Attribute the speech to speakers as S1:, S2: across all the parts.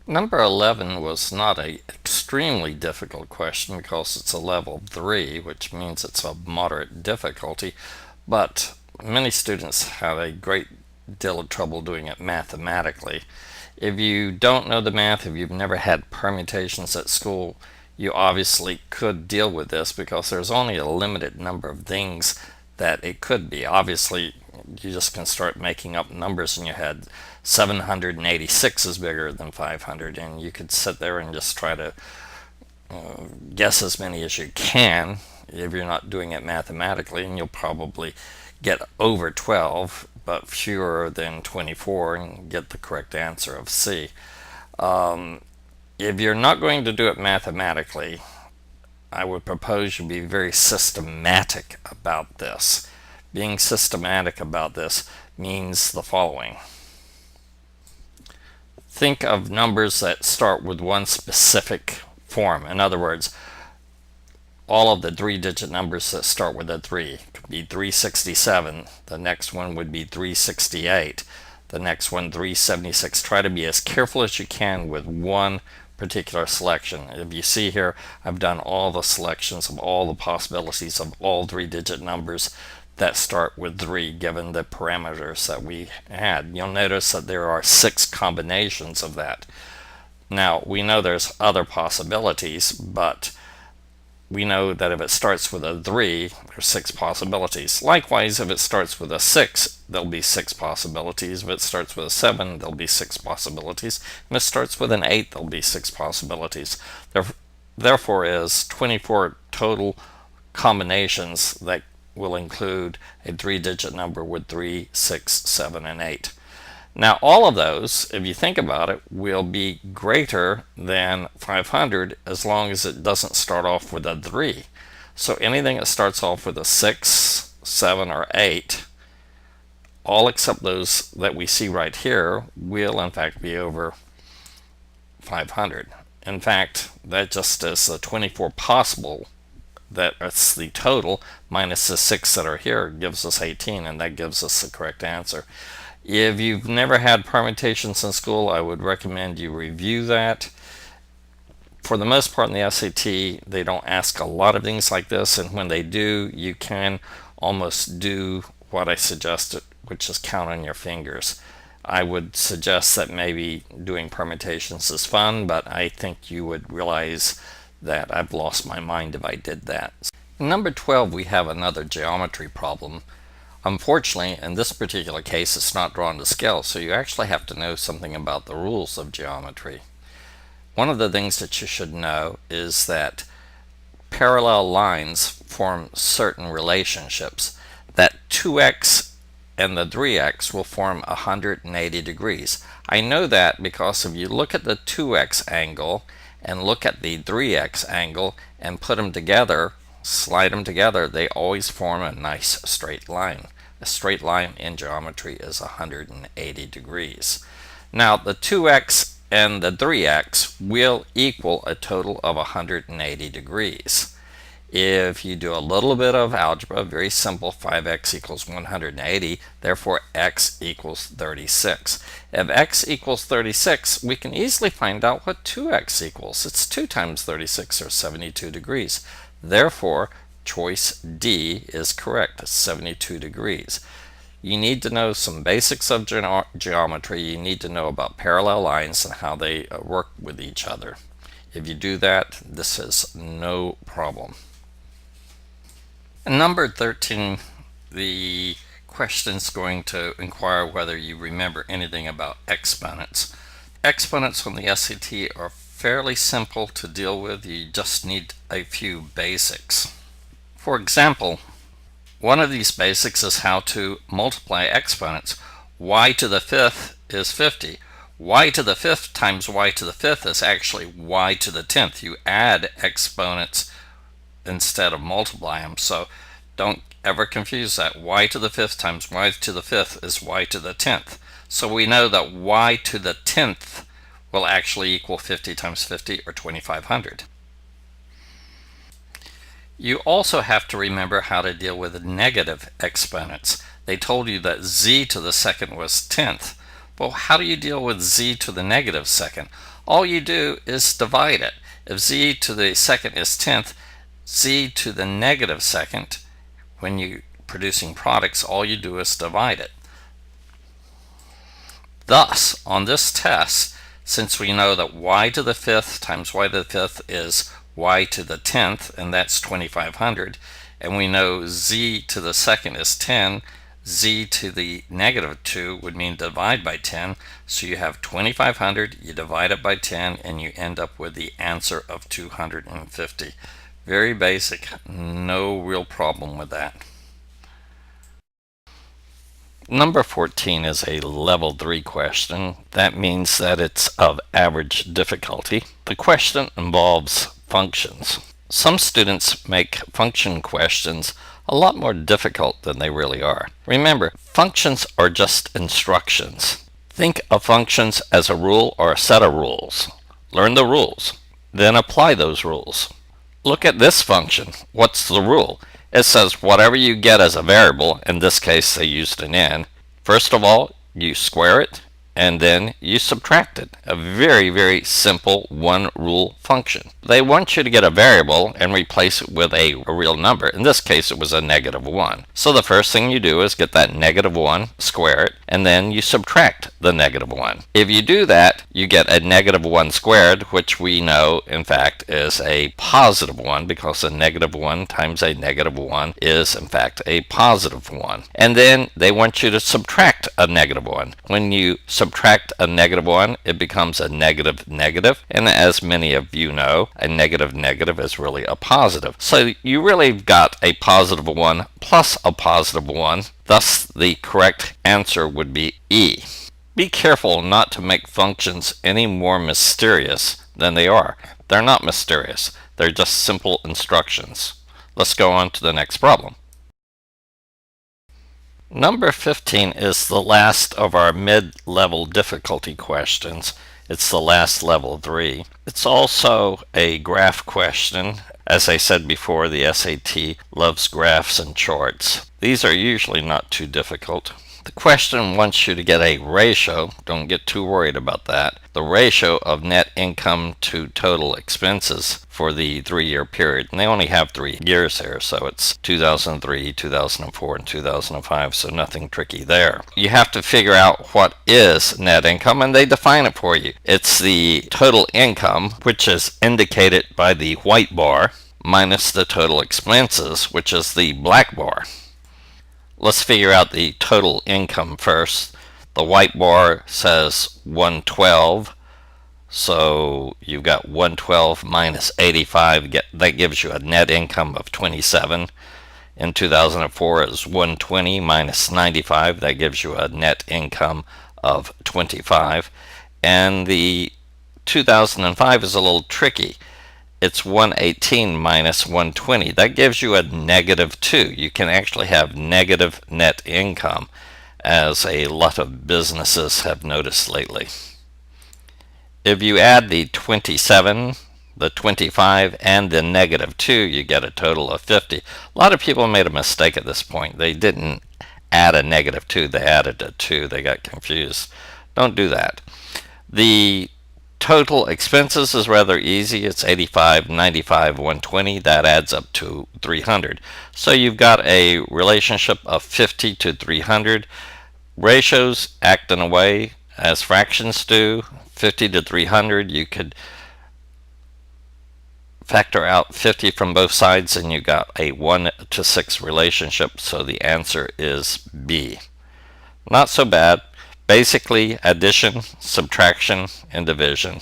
S1: Number 11 was not an extremely difficult question because it's a level 3, which means it's of moderate difficulty, but many students have a great deal of trouble doing it mathematically. If you don't know the math, if you've never had permutations at school, you obviously could deal with this because there's only a limited number of things that it could be. Obviously, you just can start making up numbers in your head. 786 is bigger than 500, and you could sit there and just try to guess as many as you can if you're not doing it mathematically, and you'll probably get over 12 but fewer than 24 and get the correct answer of C. If you're not going to do it mathematically, I would propose you be very systematic about this. Being systematic about this means the following. Think of numbers that start with one specific form. In other words, all of the 3-digit numbers that start with a 3 could be 367. The next one would be 368. The next one, 376. Try to be as careful as you can with one particular selection. If you see here, I've done all the selections of all the possibilities of all 3-digit numbers that start with 3 given the parameters that we had. You'll notice that there are 6 combinations of that. Now, we know there's other possibilities, but we know that if it starts with a 3, there's 6 possibilities. Likewise, if it starts with a 6, there'll be 6 possibilities. If it starts with a 7, there'll be 6 possibilities. If it starts with an 8, there'll be 6 possibilities. Therefore is 24 total combinations that will include a 3-digit number with 3, 6, 7, and 8. Now, all of those, if you think about it, will be greater than 500 as long as it doesn't start off with a 3. So anything that starts off with a 6, 7, or 8, all except those that we see right here, will in fact be over 500. In fact, that just is the 24 possible. That's the total minus the 6 that are here gives us 18, and that gives us the correct answer. If you've never had permutations in school, I would recommend you review that. For the most part in the SAT, they don't ask a lot of things like this, and when they do, you can almost do what I suggested, which is count on your fingers. I would suggest that maybe doing permutations is fun, but I think you would realize that I've lost my mind if I did that. In number 12, we have another geometry problem. Unfortunately, in this particular case, it's not drawn to scale, so you actually have to know something about the rules of geometry. One of the things that you should know is that parallel lines form certain relationships. That 2x and the 3x will form 180 degrees. I know that because if you look at the 2x angle and look at the 3x angle and put them together, slide them together, they always form a nice straight line. A straight line in geometry is 180 degrees. Now, the 2x and the 3x will equal a total of 180 degrees. If you do a little bit of algebra, very simple, 5x equals 180, therefore x equals 36. If x equals 36, we can easily find out what 2x equals. It's 2 times 36, or 72 degrees. Therefore, choice D is correct. It's 72 degrees. You need to know some basics of geometry. You need to know about parallel lines and how they work with each other. If you do that, this is no problem. In number 13, the question is going to inquire whether you remember anything about exponents. Exponents on the SAT are fairly simple to deal with. You just need a few basics. For example, one of these basics is how to multiply exponents. Y to the 5th is 50. Y to the 5th times y to the 5th is actually y to the 10th. You add exponents instead of multiply them. So don't ever confuse that. Y to the 5th times y to the 5th is y to the 10th. So we know that y to the 10th will actually equal 50 times 50, or 2500. You also have to remember how to deal with negative exponents. They told you that z to the 2nd was 10th. Well, how do you deal with z to the negative second? All you do is divide it. If z to the second is 10th, z to the negative second, when you're producing products, all you do is divide it. Thus, on this test, since we know that y to the 5th times y to the 5th is y to the 10th, and that's 2500, and we know z to the second is 10, z to the negative 2 would mean divide by 10, so you have 2500, you divide it by 10, and you end up with the answer of 250. Very basic, no real problem with that. Number 14 is a level 3 question. That means that it's of average difficulty. The question involves functions. Some students make function questions a lot more difficult than they really are. Remember, functions are just instructions. Think of functions as a rule or a set of rules. Learn the rules, then apply those rules. Look at this function. What's the rule? It says whatever you get as a variable, in this case they used an n, first of all you square it and then you subtract it. A very, very simple one rule function. They want you to get a variable and replace it with a real number. In this case it was a -1. So the first thing you do is get that -1, square it, and then you subtract the -1. If you do that, you get a -1 squared, which we know in fact is a +1, because a -1 times a -1 is in fact a +1. And then they want you to subtract a -1. When you subtract a -1, it becomes a negative, and as many of you know, a negative is really a positive. So you really got a +1 plus a +1, thus the correct answer would be E. Be careful not to make functions any more mysterious than they are. They're not mysterious, they're just simple instructions. Let's go on to the next problem. Number 15 is the last of our mid-level difficulty questions. It's the last level 3. It's also a graph question. As I said before, the SAT loves graphs and charts. These are usually not too difficult. The question wants you to get a ratio, don't get too worried about that, the ratio of net income to total expenses for the 3-year period. And they only have 3 years here, so it's 2003, 2004, and 2005, so nothing tricky there. You have to figure out what is net income, and they define it for you. It's the total income, which is indicated by the white bar, minus the total expenses, which is the black bar. Let's figure out the total income first. The white bar says 112, so you've got 112 minus 85, that gives you a net income of 27. In 2004 it was 120 minus 95, that gives you a net income of 25. And the 2005 is a little tricky. It's 118 minus 120. That gives you a -2. You can actually have negative net income, as a lot of businesses have noticed lately. If you add the 27, the 25, and the -2, you get a total of 50. A lot of people made a mistake at this point. They didn't add a -2, they added a 2. They got confused. Don't do that. The total expenses is rather easy. It's 85, 95, 120. That adds up to 300. So you've got a relationship of 50 to 300. Ratios act in a way as fractions do. 50 to 300, you could factor out 50 from both sides and you got a 1 to 6 relationship, so the answer is B. Not so bad. Basically addition, subtraction, and division.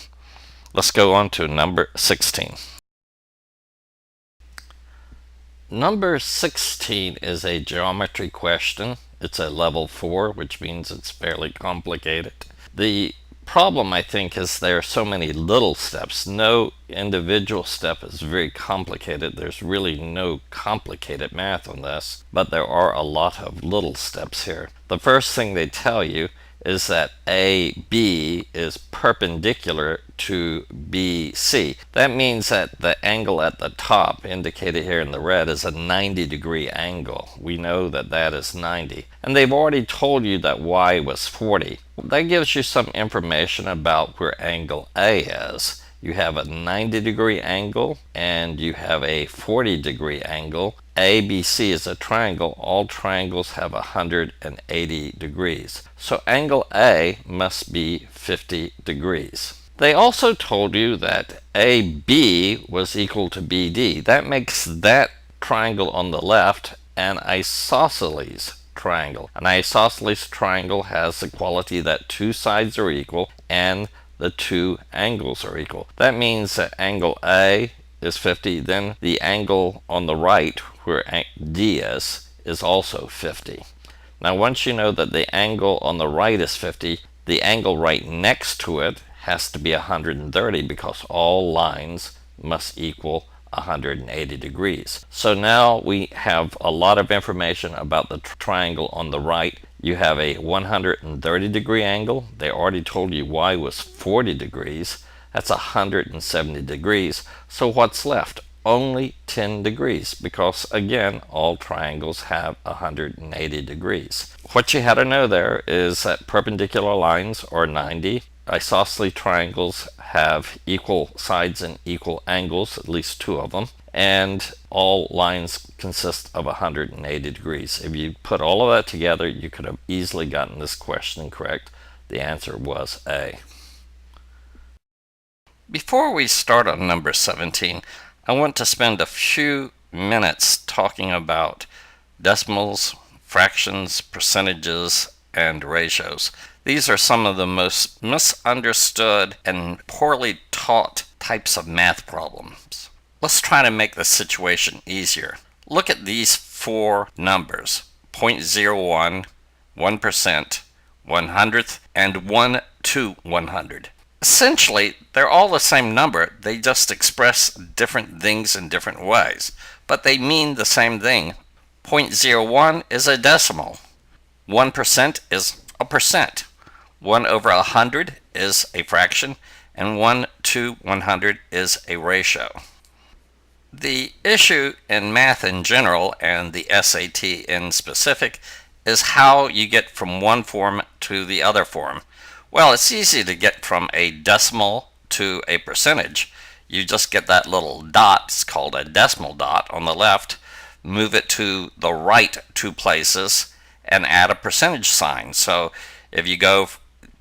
S1: Let's go on to number 16. Number 16 is a geometry question. It's a level 4, which means it's fairly complicated. The problem, I think, is there are so many little steps. No individual step is very complicated. There's really no complicated math on this, but there are a lot of little steps here. The first thing they tell you is that AB is perpendicular to BC. That means that the angle at the top, indicated here in the red, is a 90-degree angle. We know that that is 90. And they've already told you that Y was 40. That gives you some information about where angle A is. You have a 90-degree angle and you have a 40-degree angle. ABC is a triangle. All triangles have 180 degrees. So angle A must be 50 degrees. They also told you that AB was equal to BD. That makes that triangle on the left an isosceles triangle. An isosceles triangle has the quality that two sides are equal and the two angles are equal. That means that angle A is 50, then the angle on the right, where D is also 50. Now once you know that the angle on the right is 50, the angle right next to it has to be 130 because all lines must equal 180 degrees. So now we have a lot of information about the triangle on the right. You have a 130 degree angle. They already told you Y was 40 degrees. That's 170 degrees. So what's left? Only 10 degrees because again all triangles have 180 degrees. What you had to know there is that perpendicular lines are 90. Isosceles triangles have equal sides and equal angles, at least two of them, and all lines consist of 180 degrees. If you put all of that together, you could have easily gotten this question correct. The answer was A. Before we start on number 17, I want to spend a few minutes talking about decimals, fractions, percentages, and ratios. These are some of the most misunderstood and poorly taught types of math problems. Let's try to make the situation easier. Look at these four numbers: 0.01, 1%, 100th, and 1 to 100. Essentially, they're all the same number. They just express different things in different ways, but they mean the same thing. 0.01 is a decimal. 1% is a percent. 1 over 100 is a fraction, and 1 to 100 is a ratio. The issue in math in general, and the SAT in specific, is how you get from one form to the other form. Well, it's easy to get from a decimal to a percentage. You just get that little dot, it's called a decimal dot, on the left, move it to the right two places, and add a percentage sign. So if you go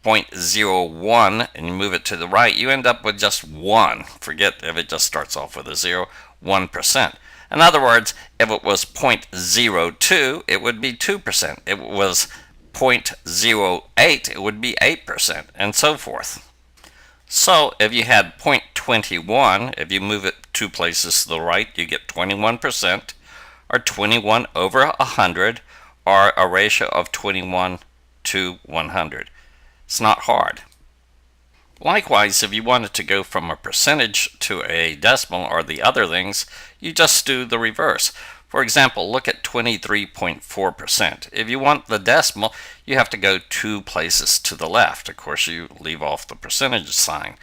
S1: 0.01 and you move it to the right, you end up with just 1. Forget if it just starts off with a 0, 1%. In other words, if it was 0.02, it would be 2%. If it was 0.08, it would be 8%, and so forth. So if you had 0.21, if you move it two places to the right, you get 21%, or 21 over 100, or a ratio of 21 to 100. It's not hard. Likewise, if you wanted to go from a percentage to a decimal or the other things, you just do the reverse. For example, look at 23.4%. If you want the decimal, you have to go two places to the left. Of course, you leave off the percentage sign.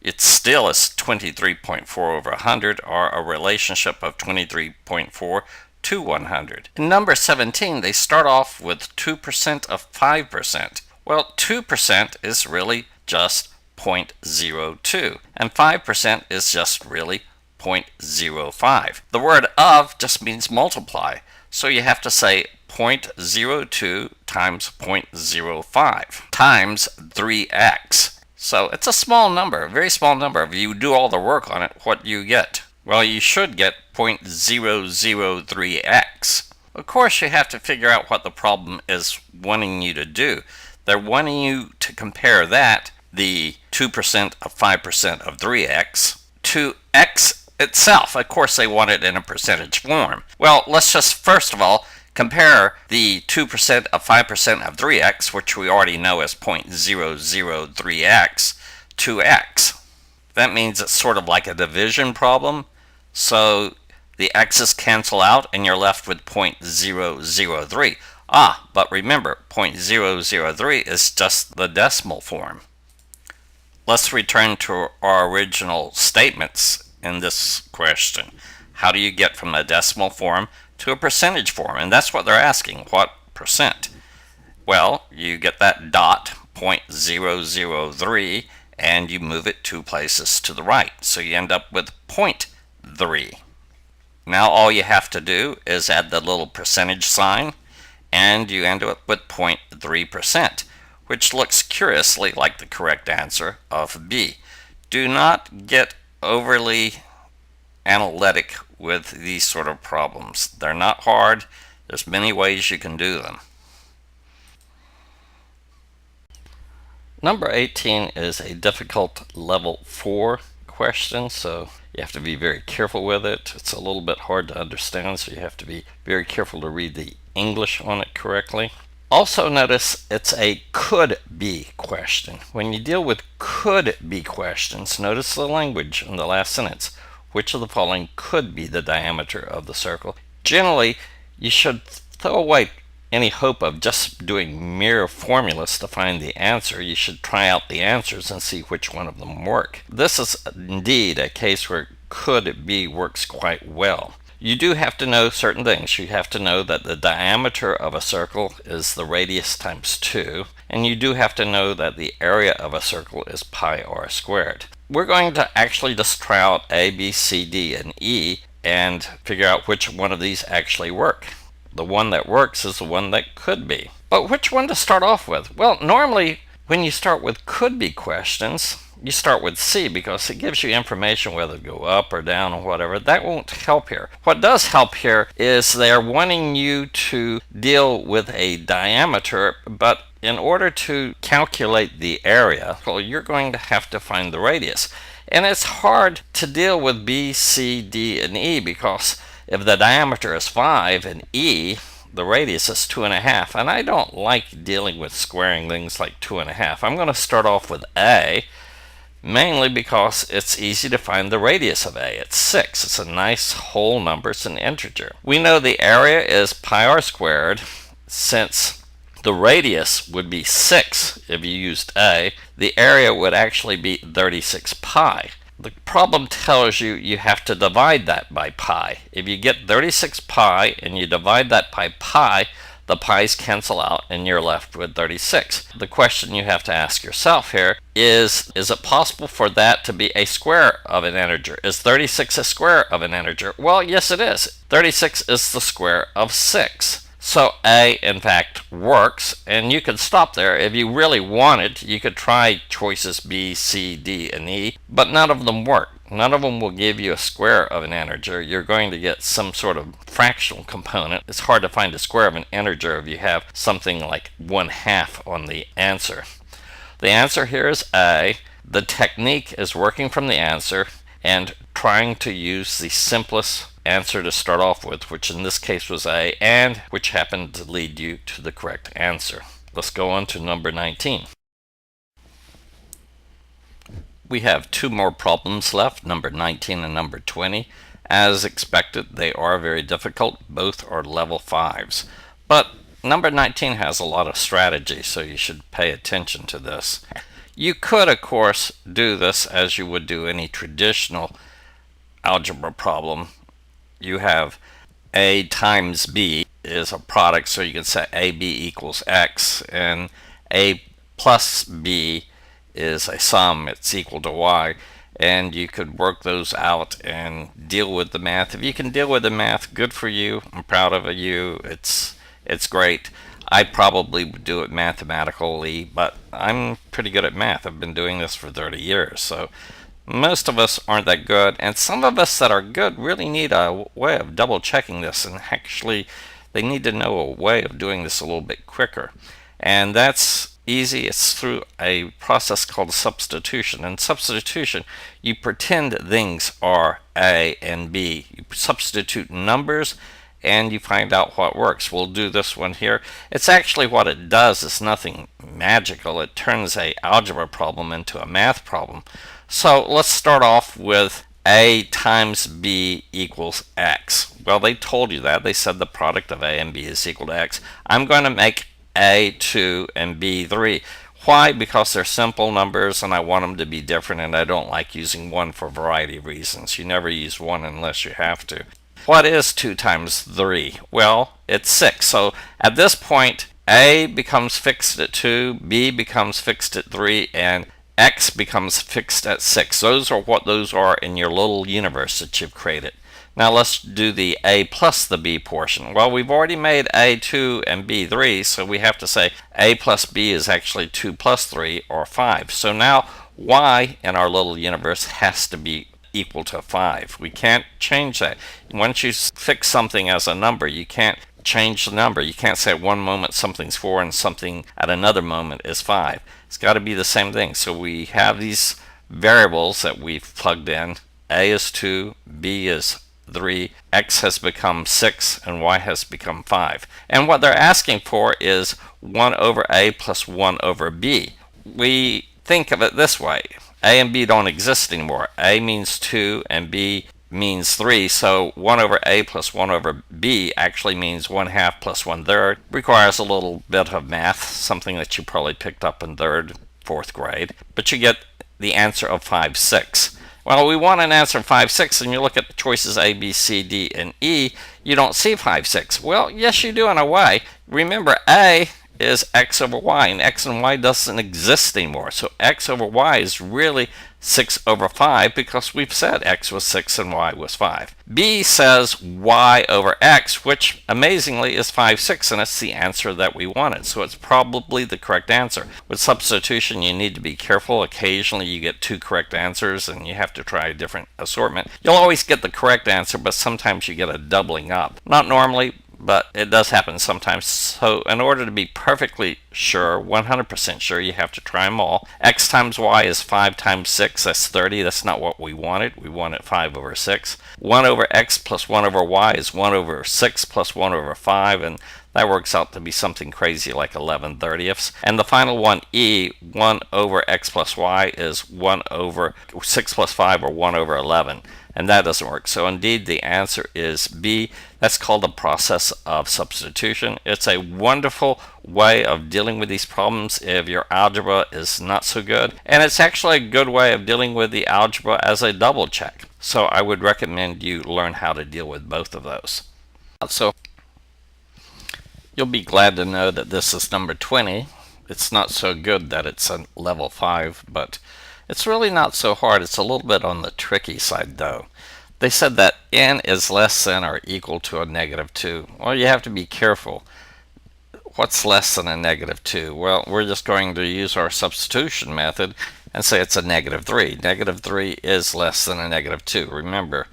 S1: It still is 23.4 over 100, or a relationship of 23.4 to 100. In number 17, they start off with 2% of 5%. Well, 2% is really just 0.02, and 5% is just really 0.05. The word of just means multiply, so you have to say 0.02 times 0.05 times 3x. So it's a small number, a very small number. If you do all the work on it, what do you get? Well, you should get 0.003x. Of course, you have to figure out what the problem is wanting you to do. They're wanting you to compare that, the 2% of 5% of 3x, to x itself. Of course, they want it in a percentage form. Well, let's just first of all compare the 2% of 5% of 3x, which we already know as 0.003x, to x. That means it's sort of like a division problem. So the x's cancel out and you're left with 0.003. But remember, 0.003 is just the decimal form. Let's return to our original statements in this question. How do you get from a decimal form to a percentage form? And that's what they're asking, what percent? Well, you get that dot, 0.003, and you move it 2 places to the right. So you end up with 0.3. Now all you have to do is add the little percentage sign, and you end up with 0.3%, which looks curiously like the correct answer of B. Do not get overly analytic with these sort of problems. They're not hard. There's many ways you can do them. Number 18 is a difficult level 4 question, so you have to be very careful with it. It's a little bit hard to understand, so you have to be very careful to read the English on it correctly. Also notice it's a could be question. When you deal with could be questions, notice the language in the last sentence. Which of the following could be the diameter of the circle? Generally, you should throw away any hope of just doing mere formulas to find the answer. You should try out the answers and see which one of them work. This is indeed a case where could be works quite well. You do have to know certain things. You have to know that the diameter of a circle is the radius times 2, and you do have to know that the area of a circle is pi r squared. We're going to actually just try out A, B, C, D, and E and figure out which one of these actually work. The one that works is the one that could be. But which one to start off with? Well, normally when you start with could be questions, you start with C because it gives you information whether to go up or down or whatever. That won't help here. What does help here is they're wanting you to deal with a diameter, but in order to calculate the area, well, you're going to have to find the radius. And it's hard to deal with B, C, D, and E because if the diameter is 5 and E, the radius is 2.5, and I don't like dealing with squaring things like 2.5. I'm going to start off with A, mainly because it's easy to find the radius of A. It's 6. It's a nice whole number. It's an integer. We know the area is pi r squared. Since the radius would be 6 if you used A, the area would actually be 36 pi. The problem tells you you have to divide that by pi. If you get 36 pi and you divide that by pi, the pi's cancel out and you're left with 36. The question you have to ask yourself here is it possible for that to be a square of an integer? Is 36 a square of an integer? Well, yes it is. 36 is the square of 6. So A, in fact, works, and you could stop there. If you really wanted, you could try choices B, C, D, and E, but none of them work. None of them will give you a square of an integer. You're going to get some sort of fractional component. It's hard to find a square of an integer if you have something like 1/2 on the answer. The answer here is A. The technique is working from the answer and trying to use the simplest answer to start off with, which in this case was A, and which happened to lead you to the correct answer. Let's go on to number 19. We have 2 more problems left, number 19 and number 20. As expected, they are very difficult. Both are level 5s. But number 19 has a lot of strategy, so you should pay attention to this. You could, of course, do this as you would do any traditional algebra problem. You have A times B is a product, so you can say AB equals X, and A plus B is a sum. It's equal to Y, and you could work those out and deal with the math. If you can deal with the math, good for you. I'm proud of you. It's great. I probably would do it mathematically, but I'm pretty good at math. I've been doing this for 30 years, so most of us aren't that good, and some of us that are good really need a way of double checking this, and actually they need to know a way of doing this a little bit quicker. And that's easy. It's through a process called substitution. In substitution, you pretend things are A and B. You substitute numbers and you find out what works. We'll do this one here. It's actually what it does is nothing magical. It turns a algebra problem into a math problem. So let's start off with A times B equals X. Well, they told you that. They said the product of A and B is equal to X. I'm going to make A 2 and B 3. Why? Because they're simple numbers and I want them to be different, and I don't like using 1 for a variety of reasons. You never use 1 unless you have to. What is 2 times 3? Well, it's 6. So at this point, A becomes fixed at 2, B becomes fixed at 3, and X becomes fixed at 6. Those are what those are in your little universe that you've created. Now let's do the A plus the B portion. Well, we've already made A2 and B3, so we have to say A plus B is actually 2 plus 3, or 5. So now Y in our little universe has to be equal to 5. We can't change that. Once you fix something as a number, you can't change the number. You can't say at one moment something's 4 and something at another moment is 5. It's got to be the same thing. So we have these variables that we've plugged in. A is 2, B is 3, X has become 6, and Y has become 5. And what they're asking for is 1 over A plus 1 over B. We think of it this way. A and B don't exist anymore. A means 2 and B means 3, so 1 over A plus 1 over B actually means 1/2 plus 1/3. Requires a little bit of math, something that you probably picked up in 3rd, 4th grade. But you get the answer of 5, 6. Well, we want an answer of 5, 6, and you look at the choices A, B, C, D, and E, you don't see 5, 6. Well, yes, you do in a way. Remember, A is X over Y, and X and Y doesn't exist anymore. So X over Y is really 6 over 5 because we've said X was 6 and Y was 5. B says Y over X, which amazingly is 5, 6, and it's the answer that we wanted. So it's probably the correct answer. With substitution, you need to be careful. Occasionally you get 2 correct answers and you have to try a different assortment. You'll always get the correct answer, but sometimes you get a doubling up. Not normally, but it does happen sometimes. So in order to be perfectly sure, 100% sure, you have to try them all. X times Y is 5 times 6, that's 30. That's not what we wanted. We wanted 5 over 6. 1 over X plus 1 over Y is 1 over 6 plus 1 over 5, and that works out to be something crazy like 11/30ths. And the final one, E, 1 over X plus Y is 1 over 6 plus 5, or 1 over 11. And that doesn't work. So indeed the answer is B. That's called the process of substitution. It's a wonderful way of dealing with these problems if your algebra is not so good. And it's actually a good way of dealing with the algebra as a double check. So I would recommend you learn how to deal with both of those. So you'll be glad to know that this is number 20. It's not so good that it's a level 5, but it's really not so hard. It's a little bit on the tricky side though. They said that n is less than or equal to a -2. Well, you have to be careful. What's less than a -2? Well, we're just going to use our substitution method and say it's a -3. -3 is less than a -2. Remember,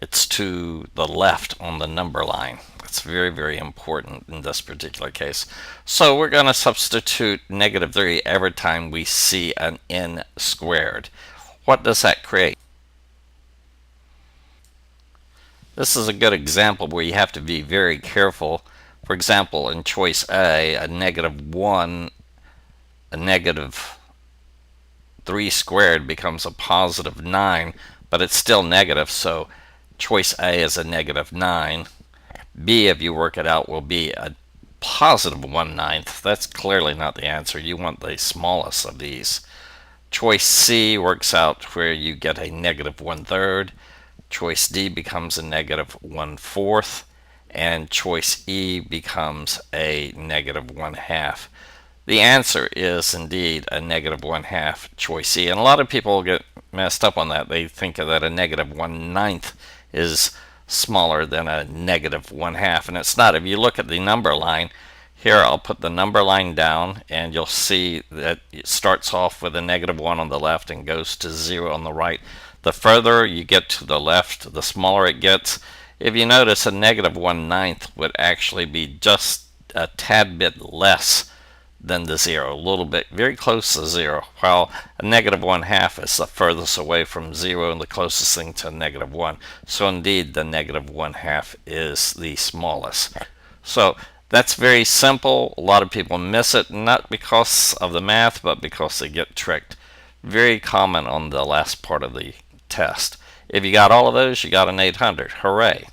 S1: it's to the left on the number line. It's very, very important in this particular case. So we're going to substitute -3 every time we see an n squared. What does that create? This is a good example where you have to be very careful. For example, in choice A, a -1, a -3 squared becomes a +9, but it's still negative, so choice A is a -9. B, if you work it out, will be a +1/9. That's clearly not the answer. You want the smallest of these. Choice C works out where you get a -1/3. Choice D becomes a -1/4. And choice E becomes a -1/2. The answer is indeed a -1/2, choice E. And a lot of people get messed up on that. They think that a -1/9 is smaller than a -1/2, and it's not. If you look at the number line here, I'll put the number line down and you'll see that it starts off with a -1 on the left and goes to 0 on the right. The further you get to the left, the smaller it gets. If you notice, a -1/9 would actually be just a tad bit less than the 0, a little bit, very close to 0, while a -1/2 is the furthest away from 0 and the closest thing to -1. So indeed the -1/2 is the smallest. So that's very simple. A lot of people miss it, not because of the math, but because they get tricked. Very common on the last part of the test. If you got all of those, you got an 800. Hooray!